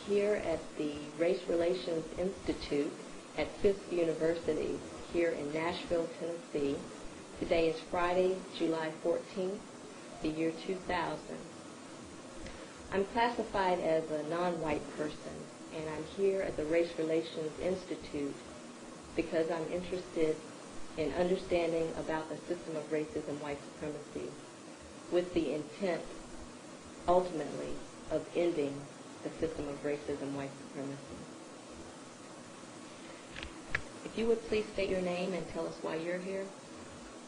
here at the Race Relations Institute at Fisk University here in Nashville, Tennessee. Today is Friday, July 14th, the year 2000. I'm classified as a non-white person, and I'm here at the Race Relations Institute because I'm interested in understanding about the system of racism, white supremacy, with the intent, ultimately, of ending the system of racism, white supremacy. If you would please state your name and tell us why you're here.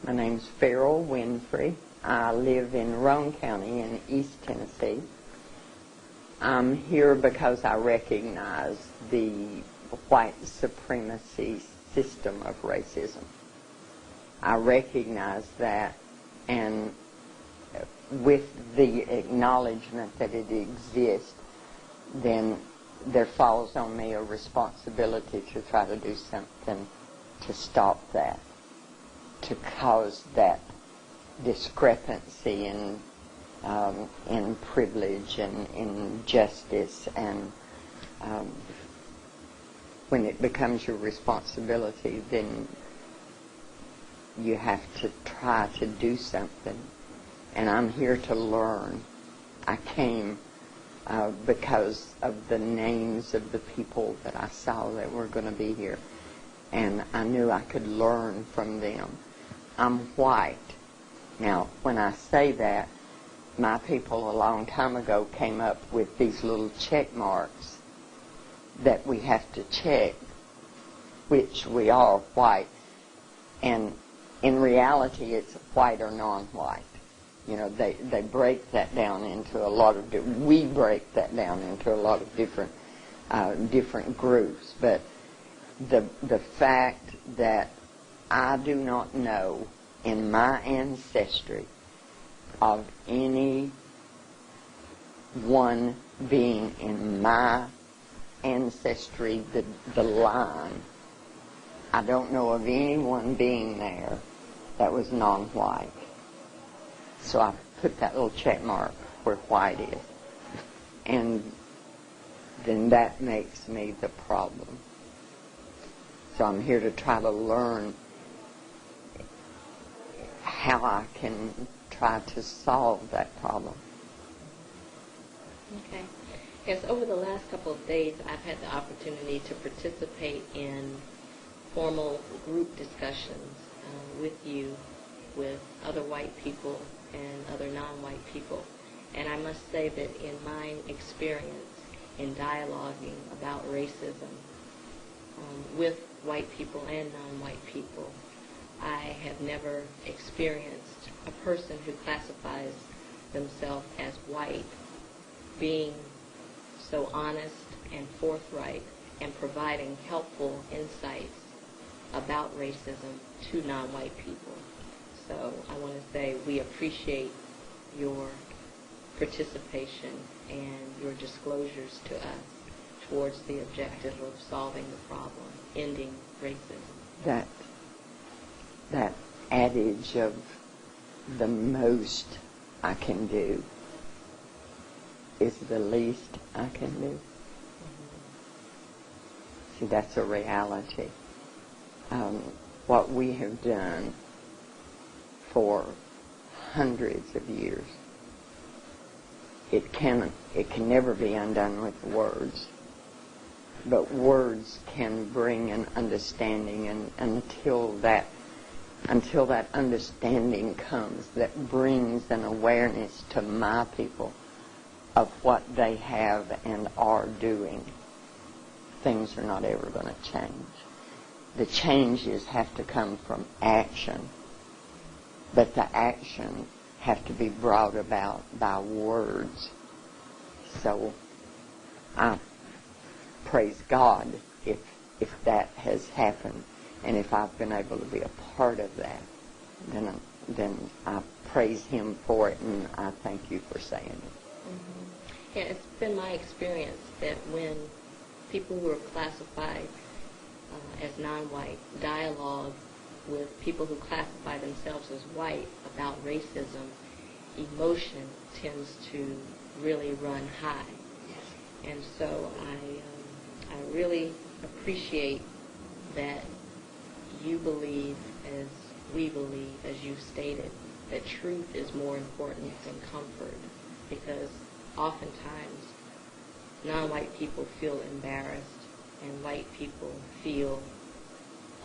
My name's Farrell Winfrey. I live in Roane County in East Tennessee. I'm here because I recognize the white supremacy system of racism. I recognize that, and with the acknowledgement that it exists, then there falls on me a responsibility to try to do something to stop that, to cause that discrepancy in privilege and in justice, and when it becomes your responsibility, then you have to try to do something. And I'm here to learn. I came because of the names of the people that I saw that were going to be here, and I knew I could learn from them. I'm white. Now, when I say that, my people a long time ago came up with these little check marks that we have to check, which we are white. And in reality, it's white or non-white. You know, they break that down into a lot of we break that down into a lot of different groups. But the fact that I do not know in my ancestry of any one being in my ancestry, the line, I don't know of any one being there that was non-white. So I put that little check mark where white is. And then that makes me the problem. So I'm here to try to learn how I can try to solve that problem. Okay. Yes, over the last couple of days, I've had the opportunity to participate in formal group discussions with you, with other white people and other non-white people. And I must say that in my experience in dialoguing about racism with white people and non-white people, I have never experienced a person who classifies themselves as white being so honest and forthright and providing helpful insights about racism to non-white people. So I want to say we appreciate your participation and your disclosures to us towards the objective of solving the problem, ending racism. That adage of the most I can do is the least I can do. See, that's a reality. What we have done for hundreds of years, it can never be undone with words. But words can bring an understanding, and until that understanding comes, that brings an awareness to my people of what they have and are doing, things are not ever going to change. The changes have to come from action, but the action have to be brought about by words. So I praise God if that has happened, and if I've been able to be a part of that, then I praise Him for it, and I thank you for saying it. Mm-hmm. Yeah, it's been my experience that when people who are classified as non-white dialogue with people who classify themselves as white about racism, emotion tends to really run high. And so I really appreciate that you believe, as we believe, as you stated, that truth is more important than comfort, because oftentimes non-white people feel embarrassed and white people feel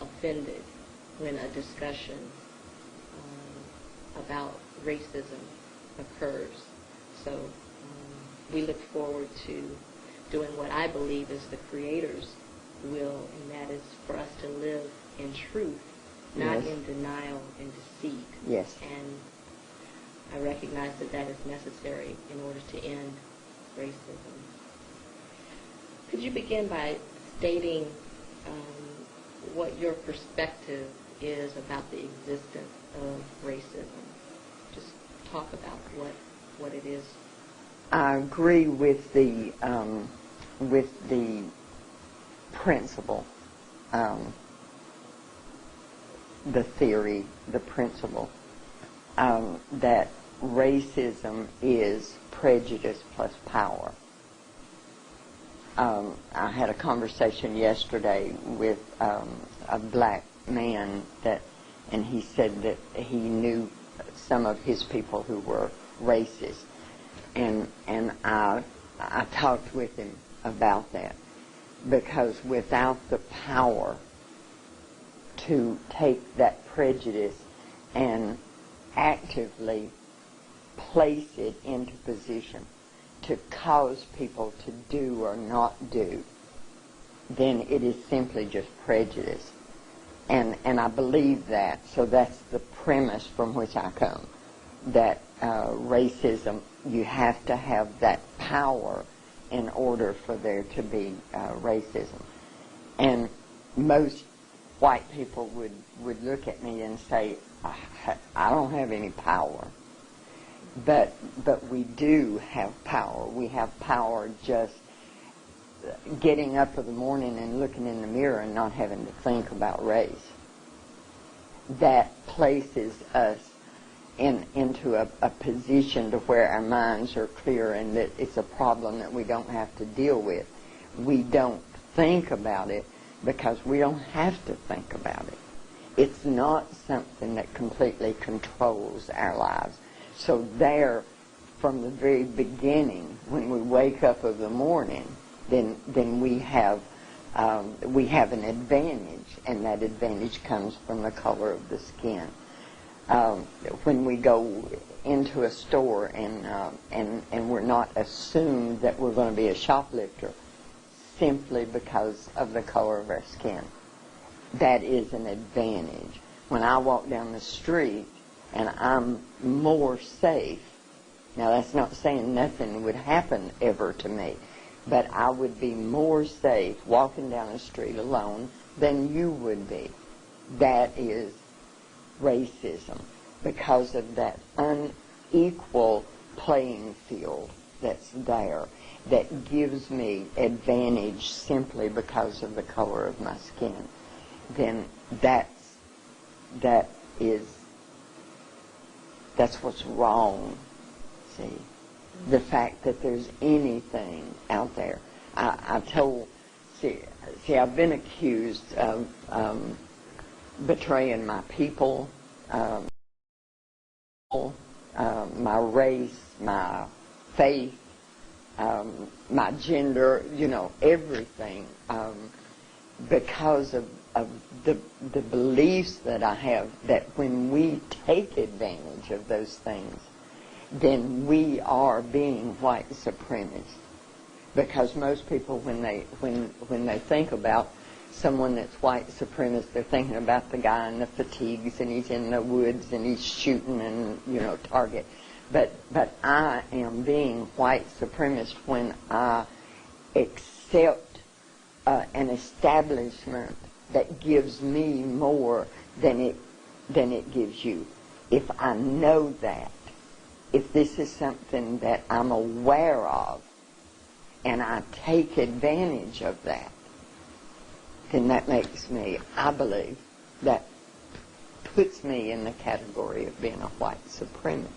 offended when a discussion about racism occurs. So we look forward to doing what I believe is the Creator's will, and that is for us to live in truth, not Yes. in denial and deceit. Yes. And I recognize that that is necessary in order to end racism. Could you begin by stating what your perspective is about the existence of racism? Just talk about what it is. I agree with the principle, the theory, the principle that racism is prejudice plus power. I had a conversation yesterday with a black man and he said that he knew some of his people who were racist, and I talked with him about that, because without the power to take that prejudice and actively place it into position to cause people to do or not do, then it is simply just prejudice. And I believe that, so that's the premise from which I come, that racism, you have to have that power in order for there to be racism. And most white people would look at me and say, I don't have any power. But we do have power. We have power just getting up in the morning and looking in the mirror and not having to think about race. That places us into a position to where our minds are clear and that it's a problem that we don't have to deal with. We don't think about it because we don't have to think about it. It's not something that completely controls our lives. So there, from the very beginning, when we wake up of the morning, then we have an advantage, and that advantage comes from the color of the skin. When we go into a store and we're not assumed that we're going to be a shoplifter simply because of the color of our skin, that is an advantage. When I walk down the street and I'm more safe, now that's not saying nothing would happen ever to me, but I would be more safe walking down the street alone than you would be. That is racism, because of that unequal playing field that's there, that gives me advantage simply because of the color of my skin. Then that's what's wrong. See, the fact that there's anything out there. I've been accused of betraying my people, my race, my faith, my gender, everything, because of the beliefs that I have, that when we take advantage of those things, then we are being white supremacists. Because most people, when they think about someone that's white supremacist, they're thinking about the guy in the fatigues and he's in the woods and he's shooting and target. But I am being white supremacist when I accept an establishment that gives me more than it gives you. If I know that, if this is something that I'm aware of, and I take advantage of that, then that makes me, I believe, that puts me in the category of being a white supremacist.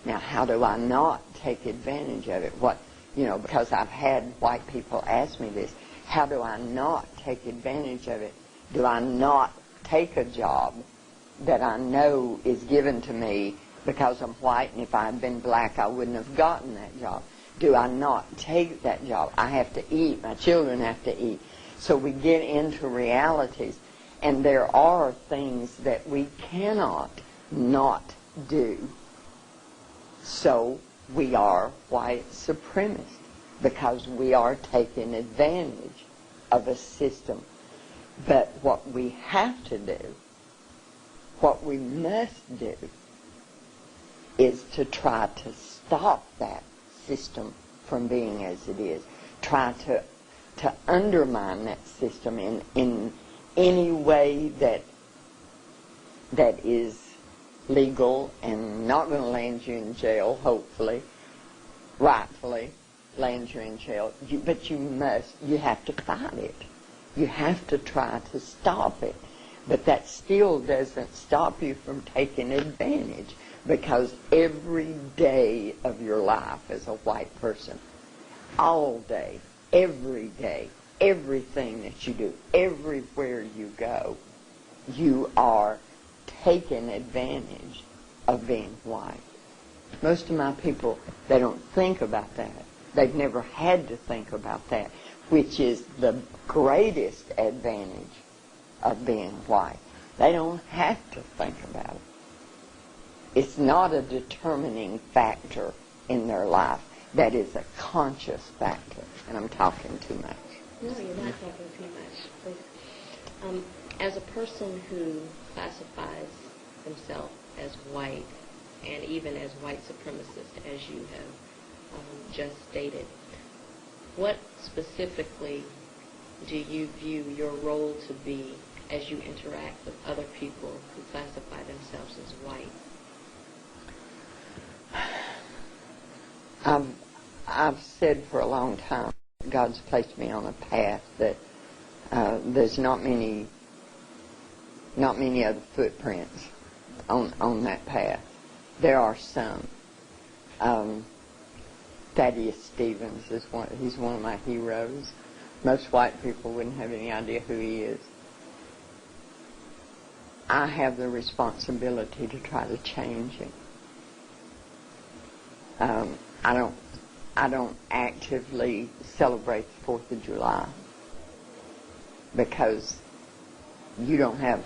Now, how do I not take advantage of it? because I've had white people ask me this. How do I not take advantage of it? Do I not take a job that I know is given to me because I'm white, and if I had been black, I wouldn't have gotten that job? Do I not take that job? I have to eat. My children have to eat. So we get into realities, and there are things that we cannot not do. So we are white supremacists because we are taking advantage of a system. But what we have to do, what we must do, is to try to stop that system from being as it is. Try to undermine that system in any way that is legal and not going to land you in jail, hopefully, rightfully land you in jail. But you have to fight it. You have to try to stop it. But that still doesn't stop you from taking advantage, because every day of your life as a white person, all day, every day, everything that you do, everywhere you go, you are taking advantage of being white. Most of my people, they don't think about that. They've never had to think about that, which is the greatest advantage of being white. They don't have to think about it. It's not a determining factor in their life. That is a conscious factor. And I'm talking too much. No, you're not talking too much. Please. As a person who classifies himself as white, and even as white supremacist, as you have just stated, what specifically do you view your role to be as you interact with other people who classify themselves as white? I've said for a long time, God's placed me on a path that there's not many other footprints on that path. There are some. Thaddeus Stevens he's one of my heroes. Most white people wouldn't have any idea who he is. I have the responsibility to try to change him. I don't actively celebrate the 4th of July because you don't have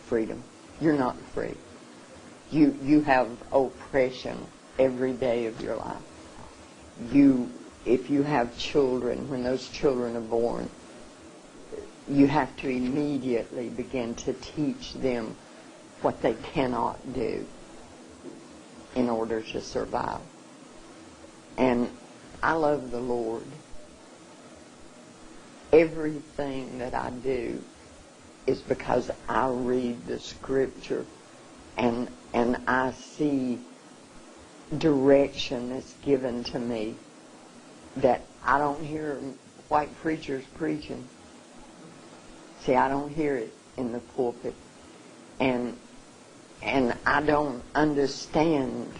freedom. You're not free. You have oppression every day of your life. If you have children, when those children are born, you have to immediately begin to teach them what they cannot do in order to survive. And I love the Lord. Everything that I do is because I read the Scripture and I see direction that's given to me that I don't hear white preachers preaching. See, I don't hear it in the pulpit. And I don't understand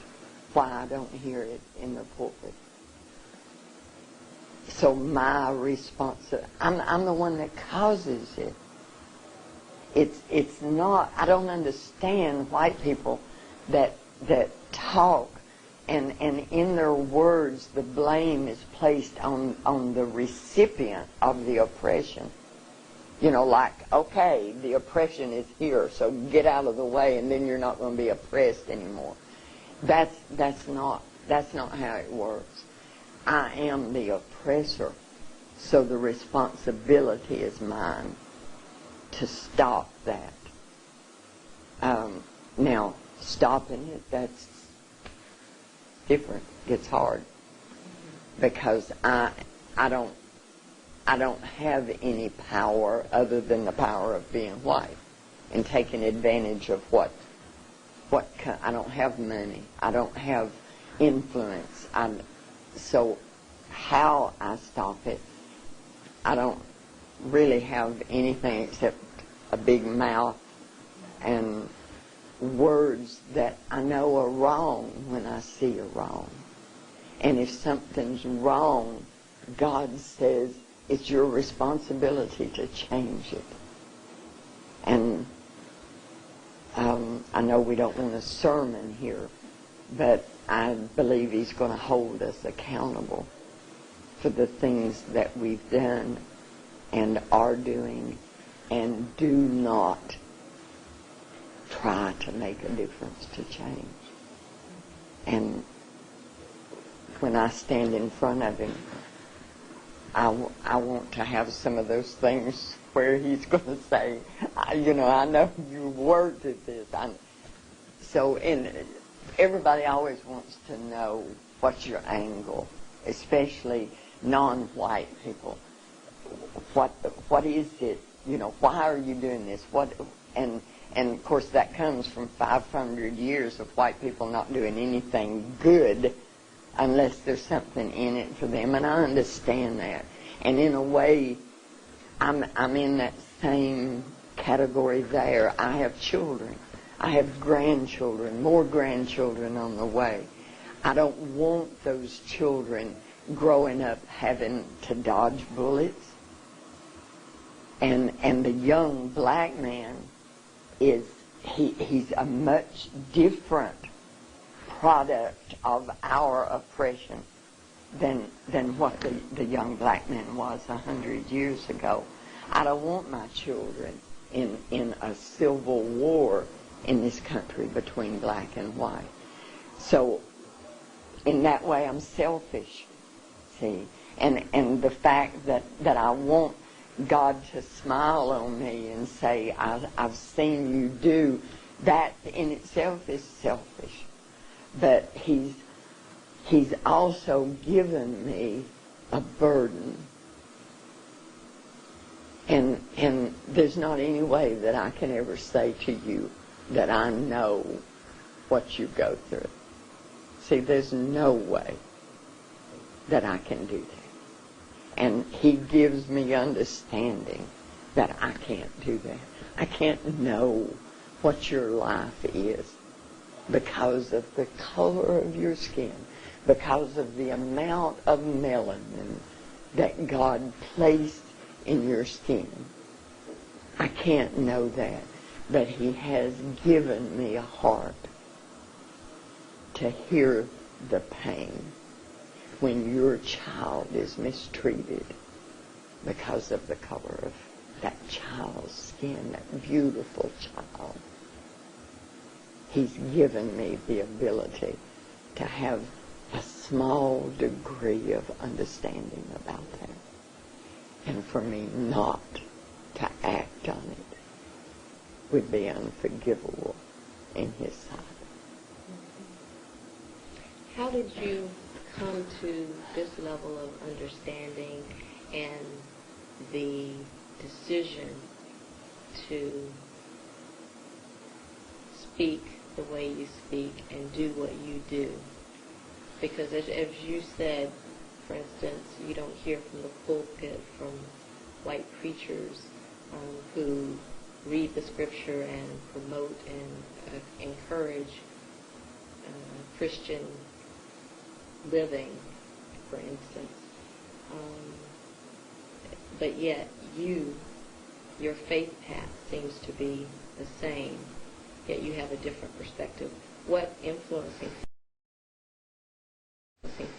why I don't hear it in the pulpit. So my response, I'm the one that causes it. It's not, I don't understand white people that talk and in their words the blame is placed on the recipient of the oppression. Like, okay, the oppression is here, so get out of the way and then you're not going to be oppressed anymore. That's not how it works. I am the oppressor, so the responsibility is mine to stop that. Now, stopping it, that's different. It's hard because I don't have any power other than the power of being white and taking advantage of what I don't have money. I don't have influence. So how I stop it, I don't really have anything except a big mouth and words that I know are wrong when I see are wrong. And if something's wrong, God says it's your responsibility to change it. And I know we don't want a sermon here, but I believe He's going to hold us accountable for the things that we've done and are doing, and do not try to make a difference to change. And when I stand in front of Him, I want to have some of those things where He's going to say, I know you worked at this. Everybody always wants to know what's your angle, especially non-white people. What is it? Why are you doing this? And of course that comes from 500 years of white people not doing anything good unless there's something in it for them, and I understand that. And in a way, I'm in that same category there. I have children. I have grandchildren, more grandchildren on the way. I don't want those children growing up having to dodge bullets. And the young black man he's a much different product of our oppression than what the young black man was 100 years ago. I don't want my children in a civil war in this country between black and white. So in that way I'm selfish, see. And the fact that I want God to smile on me and say, I've seen you do, that in itself is selfish. But He's also given me a burden. And there's not any way that I can ever say to you that I know what you go through. See, there's no way that I can do that. And He gives me understanding that I can't do that. I can't know what your life is because of the color of your skin, because of the amount of melanin that God placed in your skin. I can't know that, but He has given me a heart to hear the pain when your child is mistreated because of the color of that child's skin, that beautiful child. He's given me the ability to have a small degree of understanding about that. And for me not to act on it would be unforgivable in His sight. How did you come to this level of understanding and the decision to speak the way you speak and do what you do? Because as you said, for instance, you don't hear from the pulpit from white preachers who read the scripture and promote and encourage Christian living, for instance. But yet your faith path seems to be the same, yet you have a different perspective. What influencing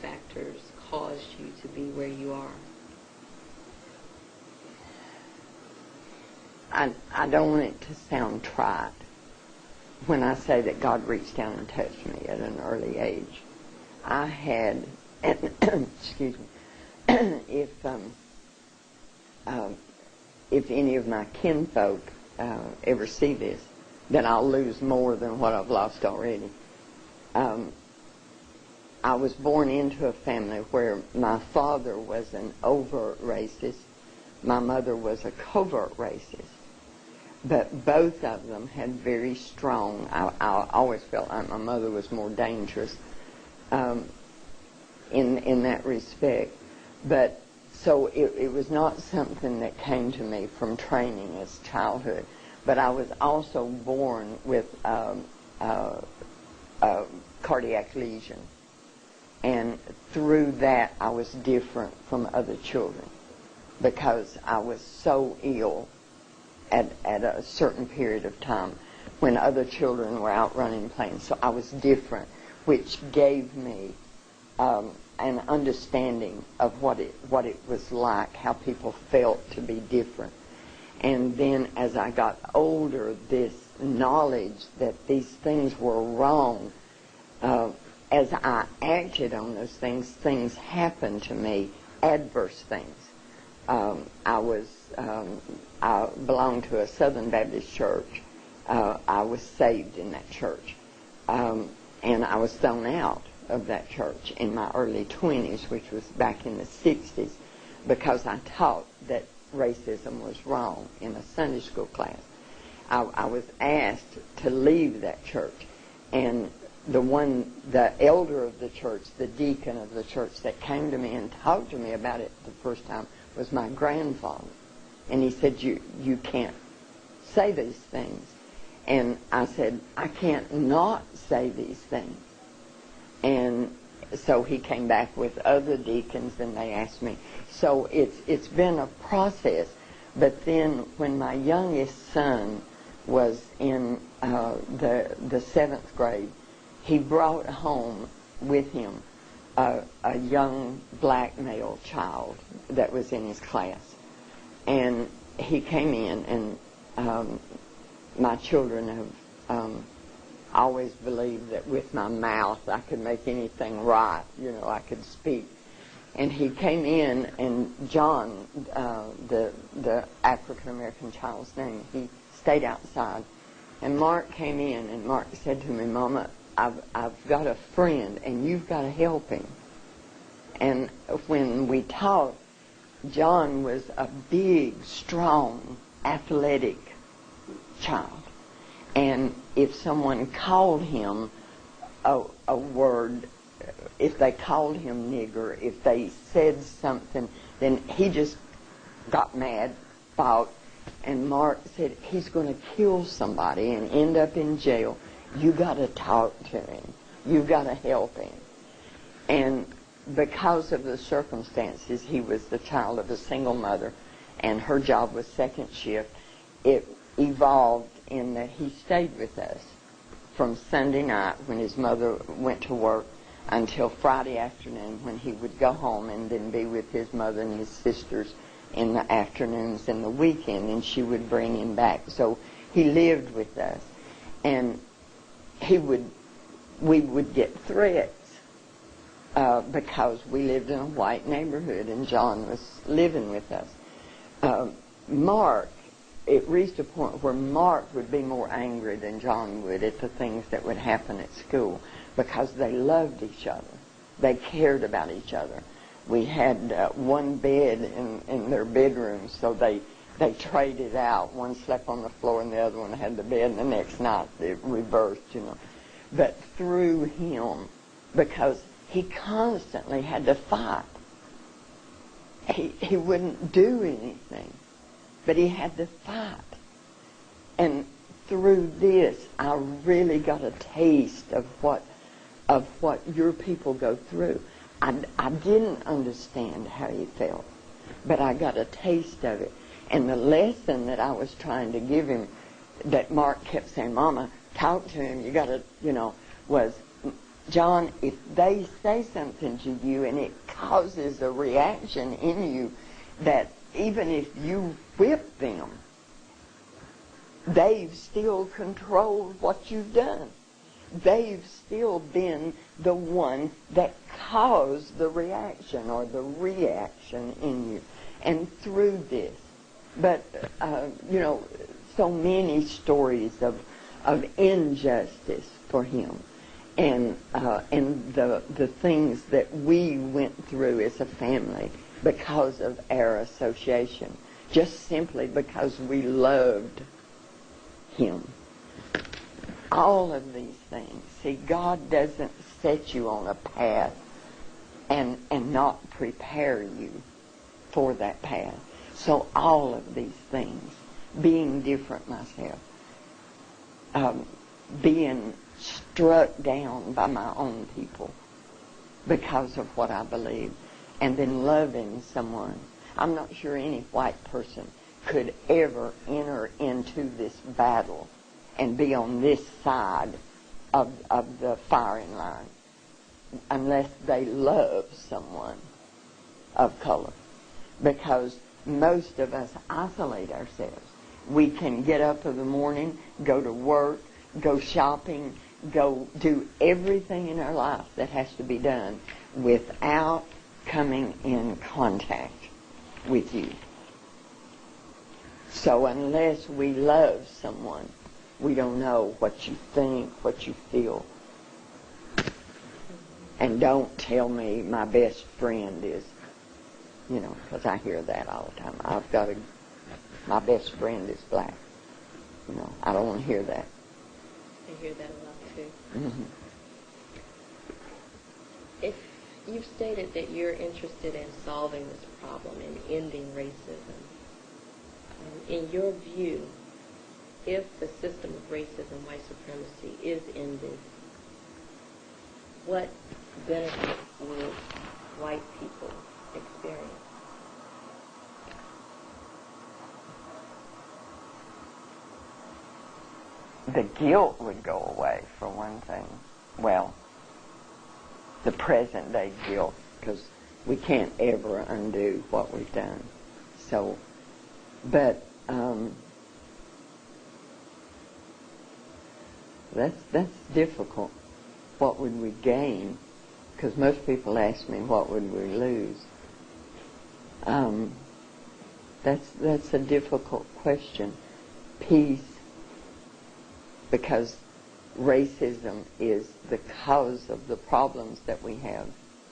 factors caused you to be where you are? I don't want it to sound trite when I say that God reached down and touched me at an early age. I had, excuse me, if any of my kinfolk ever see this, then I'll lose more than what I've lost already. I was born into a family where my father was an overt racist, my mother was a covert racist. But both of them had very strong, I always felt like my mother was more dangerous in that respect. But so it was not something that came to me from training as childhood. But I was also born with cardiac lesion. And through that, I was different from other children because I was so ill at a certain period of time when other children were out running playing. So I was different, which gave me an understanding of what it was like, how people felt to be different. And then as I got older, this knowledge that these things were wrong, as I acted on those things, things happened to me, adverse things. I belonged to a Southern Baptist church. I was saved in that church. And I was thrown out of that church in my early 20s, which was back in the 60s, because I taught that racism was wrong in a Sunday school class. I was asked to leave that church, and the elder of the church, the deacon of the church that came to me and talked to me about it the first time was my grandfather. And he said, you can't say these things. And I said, I can't not say these things. And so he came back with other deacons and they asked me. So it's been a process. But then when my youngest son was in the 7th grade, he brought home with him a young black male child that was in his class. And he came in, and my children have always believed that with my mouth I could make anything right. I could speak. And he came in, and John, the African-American child's name, he stayed outside. And Mark came in, and Mark said to me, Mama, I've got a friend, and you've got to help him. And when we talked, John was a big, strong, athletic child. And if someone called him a word, if they called him nigger, if they said something, then he just got mad, fought. And Mark said, he's going to kill somebody and end up in jail. You got to talk to him. You got to help him. And because of the circumstances, he was the child of a single mother, and her job was second shift. It evolved in that he stayed with us from Sunday night when his mother went to work until Friday afternoon when he would go home and then be with his mother and his sisters in the afternoons and the weekend, and she would bring him back. So he lived with us, and we would get threats because we lived in a white neighborhood and John was living with us. Mark, it reached a point where Mark would be more angry than John would at the things that would happen at school because they loved each other. They cared about each other. We had one bed in their bedroom, so they traded out. One slept on the floor and the other one had the bed, and the next night it reversed, But through him, because he constantly had to fight. He wouldn't do anything, but he had to fight. And through this, I really got a taste of what your people go through. I didn't understand how he felt, but I got a taste of it. And the lesson that I was trying to give him, that Mark kept saying, Mama, talk to him, you got to, was, John, if they say something to you and it causes a reaction in you, that even if you whip them, they've still controlled what you've done. They've still been the one that caused the reaction or the reaction in you. And through this, but, so many stories of injustice for him. And the things that we went through as a family because of our association, just simply because we loved him. All of these things. See, God doesn't set you on a path and not prepare you for that path. So all of these things, being different myself, being struck down by my own people, because of what I believe, and then loving someone. I'm not sure any white person could ever enter into this battle and be on this side of the firing line unless they love someone of color. Because most of us isolate ourselves. We can get up in the morning, go to work, go shopping, go do everything in our life that has to be done without coming in contact with you. So unless we love someone, we don't know what you think, what you feel. And don't tell me my best friend is, because I hear that all the time. My best friend is black. I don't want to hear that. I hear that a lot too. Mm-hmm. If you've stated that you're interested in solving this problem and ending racism, in your view, if the system of racism, white supremacy, is ended, what benefits would white people experience? The guilt would go away, for one thing. Well, the present day guilt, because we can't ever undo what we've done. So, but that's difficult. What would we gain? Because most people ask me, what would we lose? That's a difficult question. Peace, because racism is the cause of the problems that we have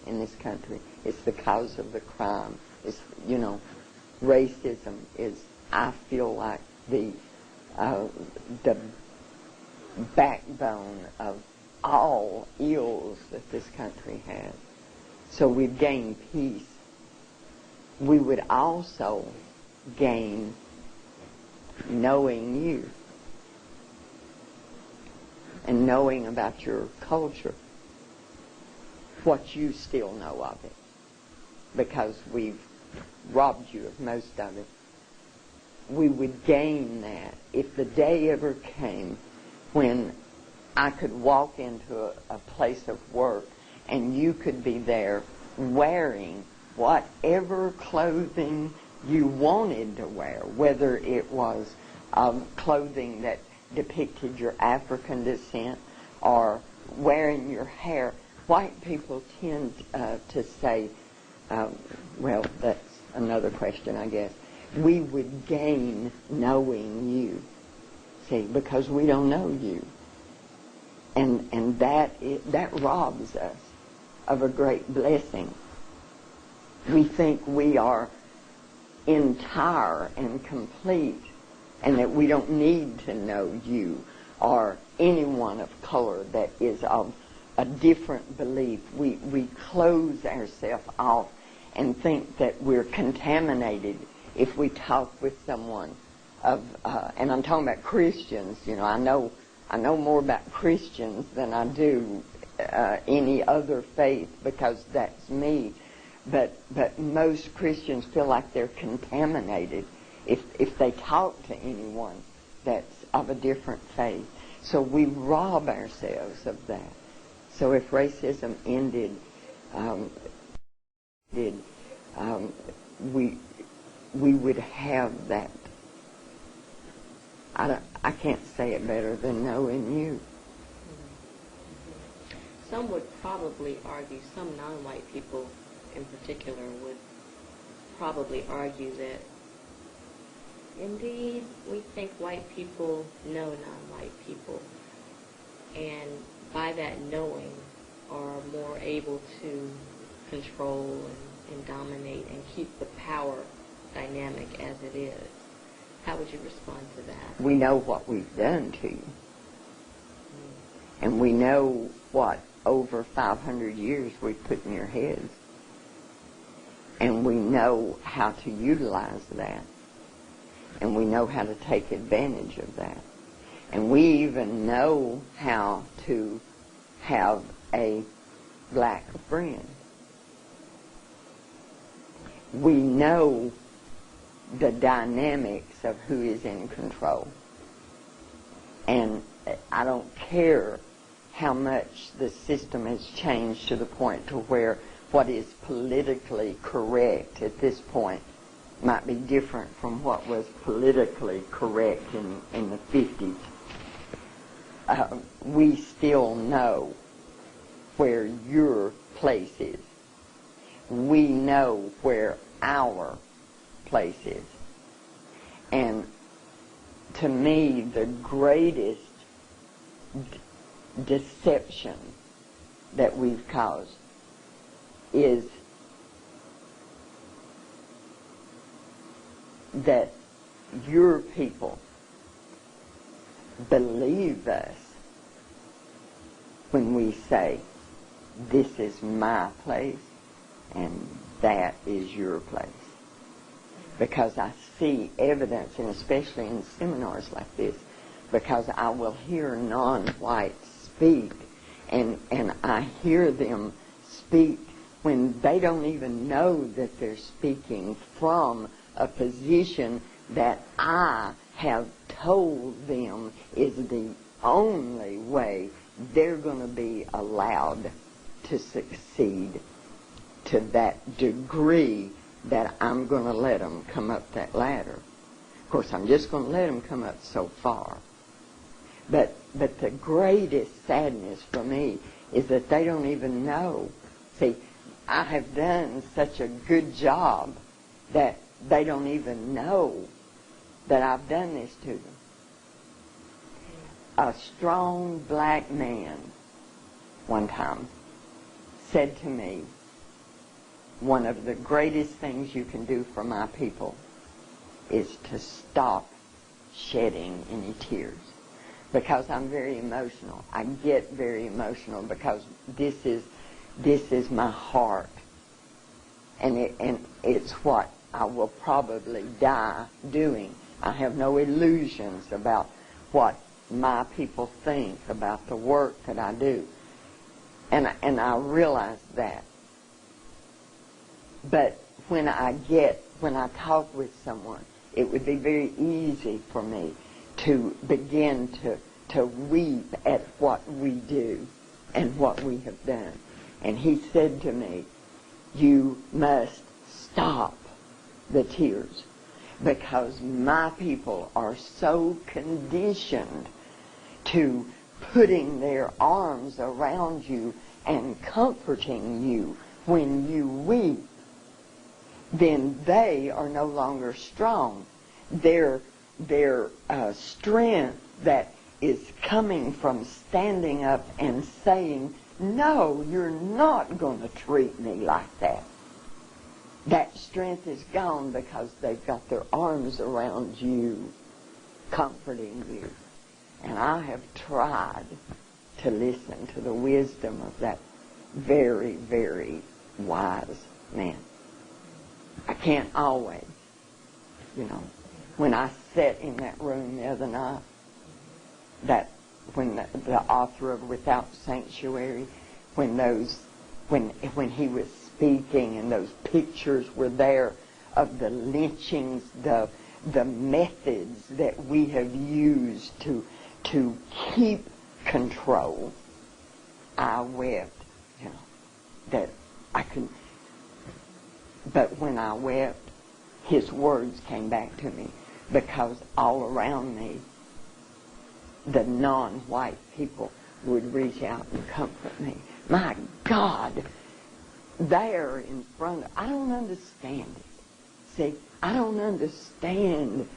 in this country. It's the cause of the crime. It's, racism is, I feel like, the backbone of all ills that this country has. So we've gained peace. We would also gain knowing you and knowing about your culture, what you still know of it, because we've robbed you of most of it. We would gain that if the day ever came when I could walk into a place of work and you could be there wearing whatever clothing you wanted to wear, whether it was clothing that depicted your African descent or wearing your hair. White people tend to say, well, that's another question, I guess. We would gain knowing you, see, because we don't know you. And that robs us of a great blessing. We think we are entire and complete, and that we don't need to know you or anyone of color that is of a different belief. We close ourselves off and think that we're contaminated if we talk with someone of, and I'm talking about Christians. I know more about Christians than I do any other faith, because that's me. But most Christians feel like they're contaminated if they talk to anyone that's of a different faith. So we rob ourselves of that. So if racism ended, we would have that. I can't say it better than knowing you. Some would probably argue, some non-white people in particular would probably argue that indeed we think white people know non-white people, and by that knowing are more able to control and dominate and keep the power dynamic as it is. How would you respond to that? We know what we've done to you. And we know what over 500 years we've put in your heads. And we know how to utilize that. And we know how to take advantage of that. And we even know how to have a lack a friend. We know the dynamics of who is in control. And I don't care how much the system has changed to the point to where what is politically correct at this point might be different from what was politically correct in the 50s. We still know where your place is. We know where our place is. And to me, the greatest deception that we've caused is that your people believe us when we say, this is my place and that is your place. Because I see evidence, and especially in seminars like this, because I will hear non-whites speak, and I hear them speak when they don't even know that they're speaking from a position that I have told them is the only way they're going to be allowed to succeed to that degree that I'm going to let them come up that ladder. Of course, I'm just going to let them come up so far. But the greatest sadness for me is that they don't even know. See, I have done such a good job that they don't even know that I've done this to them. A strong black man one time said to me, one of the greatest things you can do for my people is to stop shedding any tears. Because I'm very emotional. I get very emotional because this is my heart. And it's what I will probably die doing. I have no illusions about what my people think about the work that I do. And I realize that. But when I talk with someone, it would be very easy for me to begin to weep at what we do and what we have done. And he said to me, you must stop the tears, because my people are so conditioned to putting their arms around you and comforting you when you weep, then they are no longer strong. Their strength that is coming from standing up and saying, no, you're not going to treat me like that. That strength is gone because they've got their arms around you, comforting you. And I have tried to listen to the wisdom of that very, very wise man. I can't always, When I sat in that room the other night, when the author of Without Sanctuary, when he was speaking and those pictures were there of the lynchings, the methods that we have used to keep control, I wept, that I could. But when I wept, his words came back to me, because all around me, the non-white people would reach out and comfort me. My God, there in front of, I don't understand it. See, I don't understand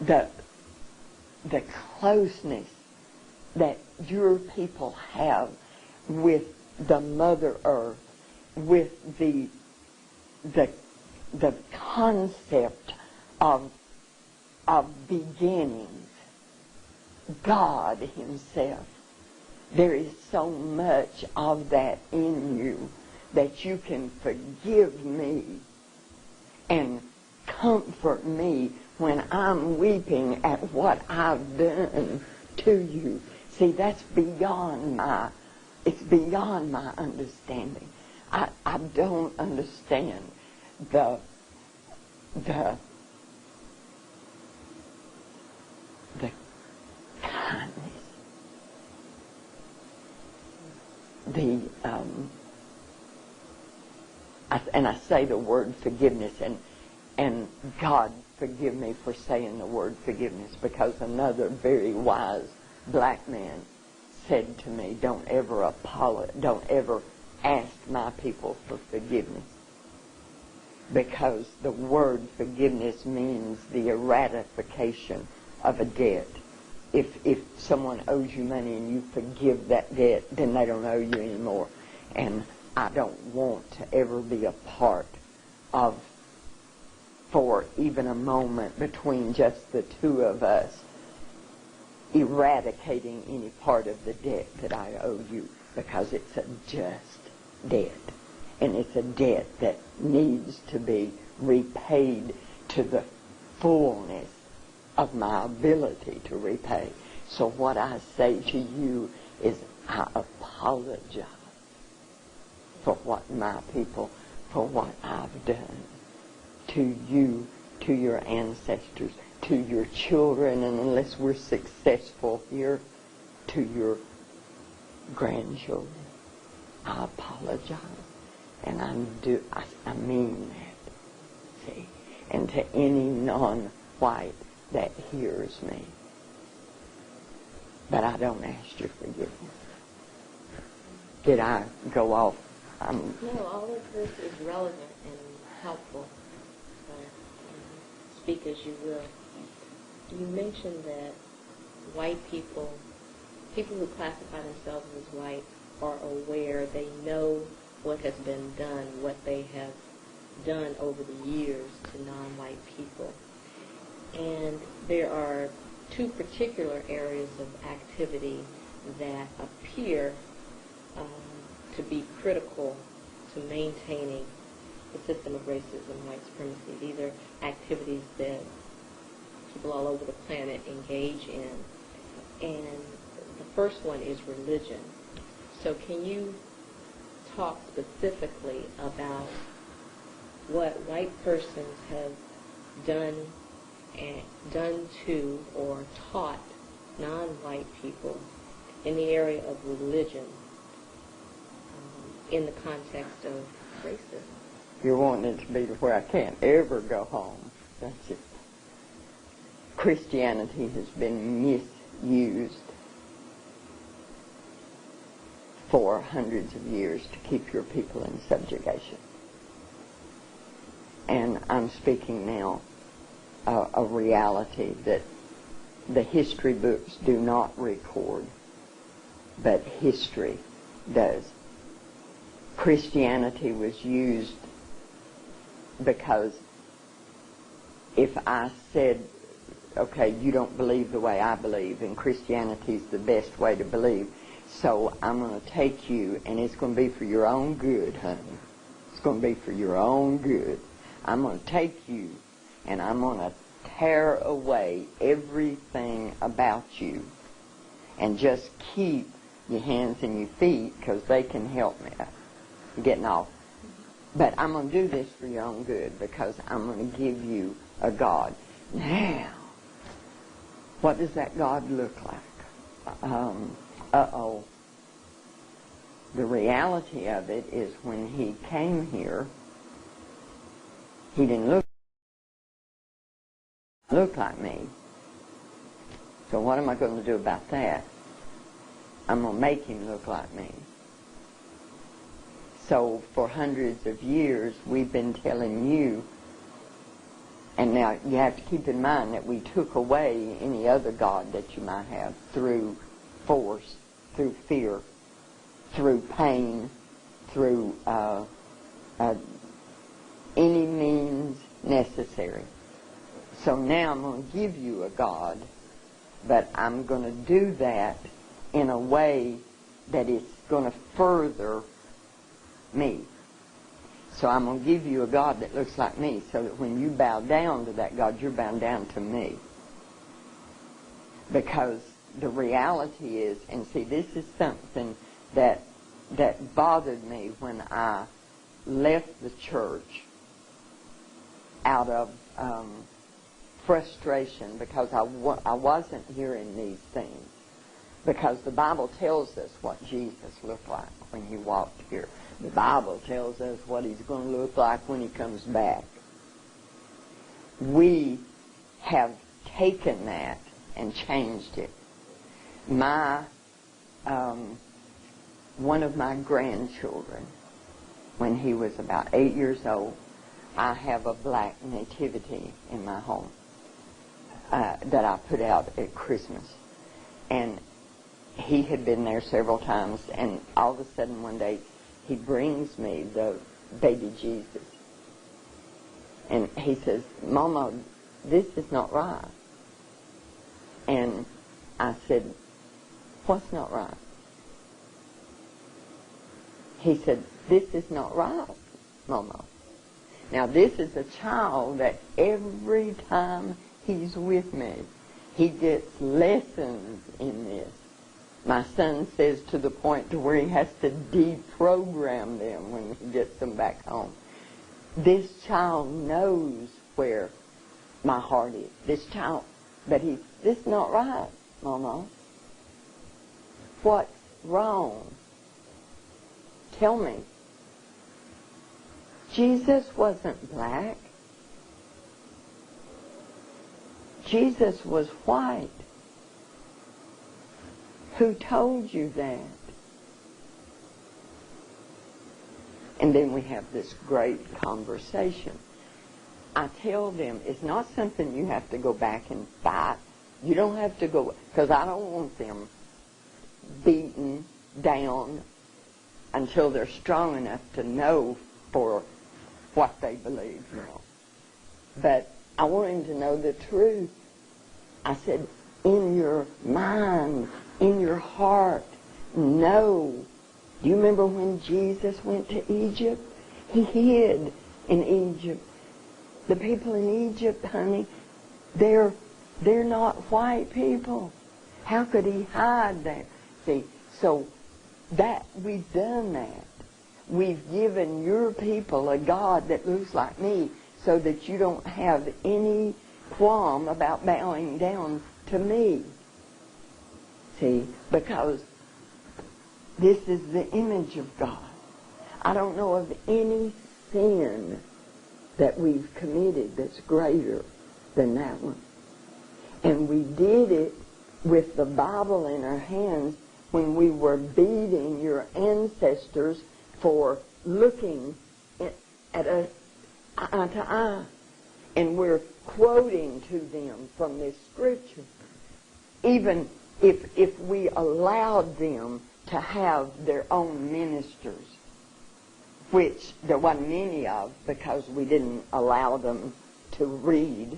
the closeness that your people have with the Mother Earth, with the concept of beginnings, God himself. There is so much of that in you that you can forgive me and comfort me when I'm weeping at what I've done to you. See, that's beyond it's beyond my understanding. I don't understand the kindness, and I say the word forgiveness, and God forgive me for saying the word forgiveness, because another very wise black man said to me, don't ever ask my people for forgiveness, because the word forgiveness means the ratification of a debt. If someone owes you money and you forgive that debt, then they don't owe you anymore. And I don't want to ever be a part of, for even a moment between just the two of us, eradicating any part of the debt that I owe you, because it's a just debt. And it's a debt that needs to be repaid to the fullness of my ability to repay. So what I say to you is, I apologize for what my people, for what I've done to you, to your ancestors, to your children, and unless we're successful here, to your grandchildren. I apologize. And I mean that. See? And to any non-white that hears me. But I don't ask your forgiveness. Did I go off? No, all of this is relevant and helpful. So, speak as you will. You mentioned that white people who classify themselves as white, are aware, they know what has been done, what they have done over the years to non-white people. And there are two particular areas of activity that appear to be critical to maintaining the system of racism and white supremacy. These are activities that people all over the planet engage in. And the first one is religion. So can you talk specifically about what white persons have done to or taught non-white people in the area of religion in the context of racism? You're wanting it to be to where I can't ever go home. That's it. Christianity has been misused for hundreds of years to keep your people in subjugation. And I'm speaking now a reality that the history books do not record, but history does. Christianity was used because if I said, okay, you don't believe the way I believe, and Christianity's the best way to believe, so I'm going to take you, and it's going to be for your own good, honey. It's going to be for your own good. I'm going to take you, and I'm going to tear away everything about you, and just keep your hands and your feet, because they can help me getting off. But I'm going to do this for your own good, because I'm going to give you a God. Now, what does that God look like? The reality of it is, when he came here, he didn't look like me. So what am I going to do about that? I'm going to make him look like me. So for hundreds of years, we've been telling you, and now you have to keep in mind that we took away any other God that you might have through force, through fear, through pain, through any means necessary. So now I'm going to give you a God, but I'm going to do that in a way that is going to further me. So I'm going to give you a God that looks like me, so that when you bow down to that God, you're bowing down to me. Because the reality is, and see, this is something that that bothered me when I left the church out of frustration because I wasn't hearing these things. Because the Bible tells us what Jesus looked like when he walked here. The Bible tells us what he's going to look like when he comes back. We have taken that and changed it. One of my grandchildren, when he was about 8 years old, I have a black nativity in my home that I put out at Christmas. And he had been there several times, and all of a sudden one day he brings me the baby Jesus. And he says, "Mama, this is not right." And I said, "What's not right?" He said, "This is not right, Mama." Now, this is a child that every time he's with me, he gets lessons in this. My son says to the point to where he has to deprogram them when he gets them back home. This child knows where my heart is. This child, but this is not right, Mama. What's wrong? Tell me. Jesus wasn't black. Jesus was white. Who told you that? And then we have this great conversation. I tell them it's not something you have to go back and fight. You don't have to go, because I don't want them beaten down until they're strong enough to know for what they believe, you know. But I want him to know the truth. I said, in your mind, in your heart, know. Do you remember when Jesus went to Egypt? He hid in Egypt. The people in Egypt, honey, they're not white people. How could he hide there? See, so that we've done that. We've given your people a God that looks like me so that you don't have any qualm about bowing down to me. See, because this is the image of God. I don't know of any sin that we've committed that's greater than that one. And we did it with the Bible in our hands when we were beating your ancestors for looking at us eye to eye. And we're quoting to them from this scripture. Even if we allowed them to have their own ministers, which there wasn't many of because we didn't allow them to read.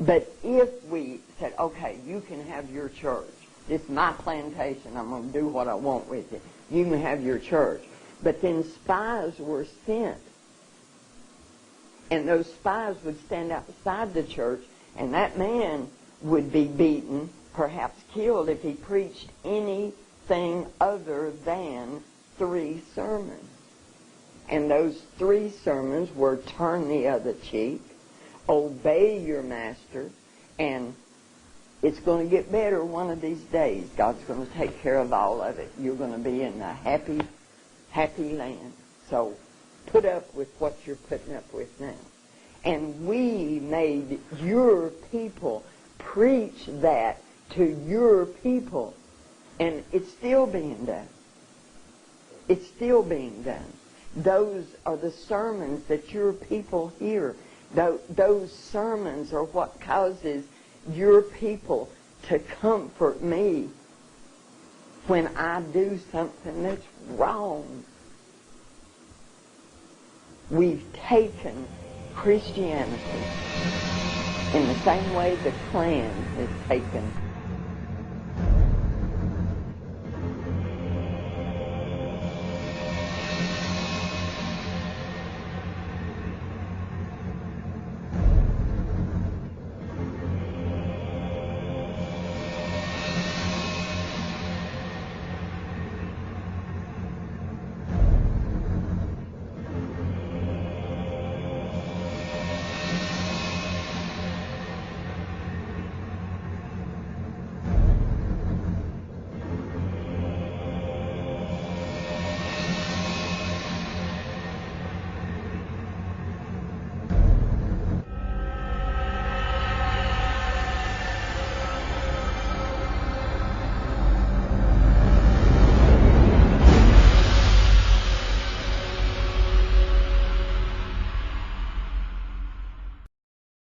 But if we said, okay, you can have your church. This is my plantation. I'm going to do what I want with it. You can have your church. But then spies were sent. And those spies would stand outside the church, and that man would be beaten, perhaps killed, if he preached anything other than 3 sermons. And those 3 sermons were turn the other cheek, obey your master, and it's going to get better one of these days. God's going to take care of all of it. You're going to be in a happy, happy land. So put up with what you're putting up with now. And we made your people preach that to your people. And it's still being done. It's still being done. Those are the sermons that your people hear. Those sermons are what causes your people to comfort me when I do something that's wrong. We've taken Christianity in the same way the Klan has taken